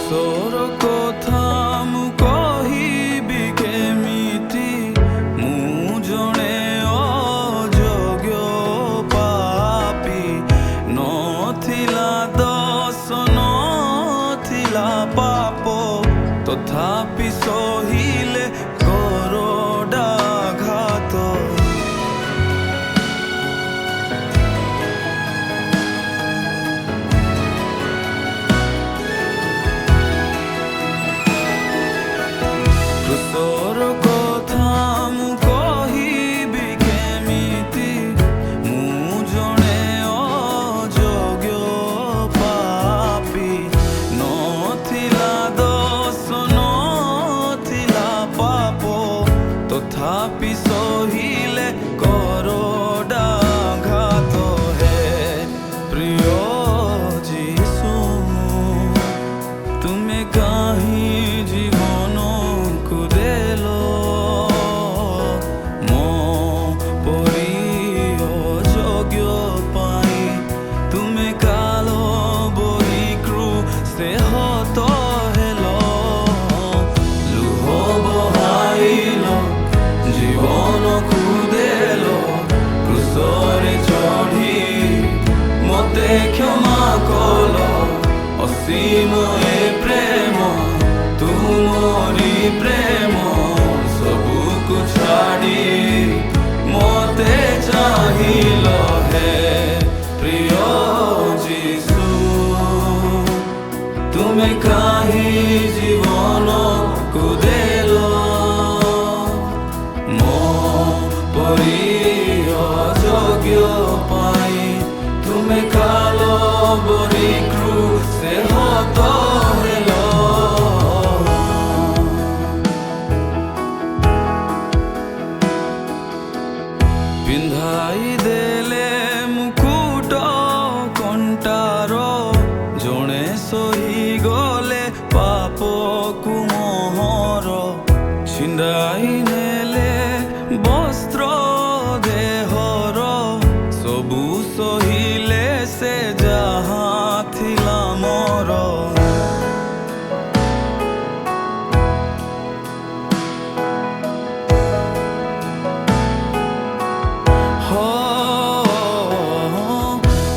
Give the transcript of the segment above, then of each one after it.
କ୍ରୁଶର କଥା ମୁଁ କହିବି କେମିତି? ମୁଁ ଜଣେ ଅଯୋଗ୍ୟ ପାପୀ, ନଥିଲା ଦୋଷ ନଥିଲା ପାପ, ତଥାପି ସହିଲେ କରଡ଼ାଘାତ। କ୍ରୁଶର କଥା ମୁଁ କହିବି କେମିତି? ମୁଁ ଜଣେ ଅଯୋଗ୍ୟ ପାପୀ, ନଥିଲା ଦୋଷ ନଥିଲା ପାପ, ତଥାପି ସହିଲେ କରଡ଼ାଘାତ। ହେ ପ୍ରିୟ ଯୀଶୁ, ତୁମେ କାହିଁ ଜୀବନକୁ ଦେଲ? ମୋ ପରି ଅଯୋଗ୍ୟ ପାଇଁ ତୁମେ କାଲବରୀ କ୍ରୁଶରେ ହତ ହେଲ। ଲୁହ ବହାଇଲ, ଜୀବନକୁ ଦେଲ, କ୍ରୁଶରେ ଚଢ଼ି ମୋତେ କ୍ଷମା କଲ। ଅସୀମ ଏ ପ୍ରେମ, ତୁମରି ପ୍ରେମ, ସବୁକୁ ଛାଡ଼ି ମୋତେ ଚାହିଁଲ। ହେ ପ୍ରିୟ ଯୀଶୁ, ତୁମେ କାହିଁ ଜୀବନକୁ ଦେଲ? ମୋ ପରି ଅଯୋଗ୍ୟ ପାଇଁ ତୁମେ କାଲବରୀ କ୍ରୁଶରେ ହତ ହେଲ। ପିନ୍ଧାଇ ଦେଲେ ମୁକୁଟ କଣ୍ଟାର, ଜଣେ ସହିଗଲେ ପାପକୁ ମୋହର। ଛିଣ୍ଡାଇ ନେଲେ ବସ୍ତ୍ର ଦେହର, ସବୁ ସହିଲେ ସେ ଯାହା ଥିଲା ମୋର।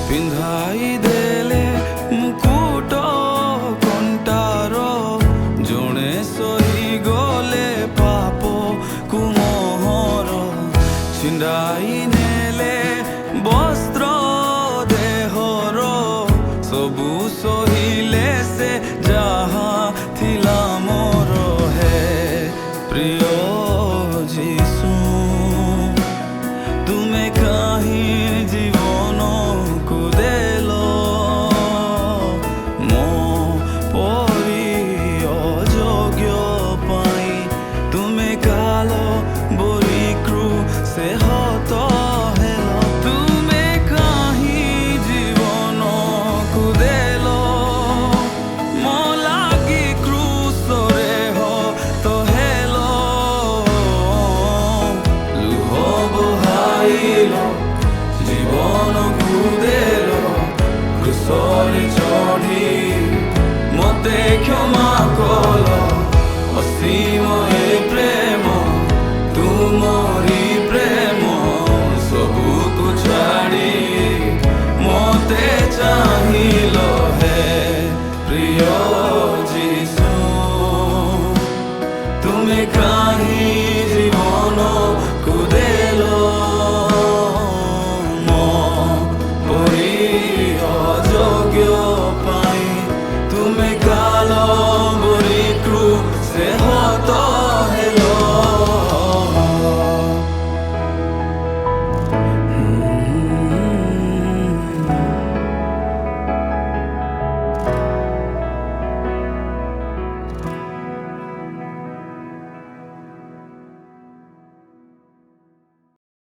ପିନ୍ଧାଇ ଦେଲେ ମୁକୁଟ କଣ୍ଟାର, ଜଣେ ସହିଗଲେ ପାପକୁ ମୋହର। ଛିଣ୍ଡାଇ ନେଲେ ବସ୍ତ୍ର ଦେହର, ସବୁ ସହିଲେ ସେ ଯାହା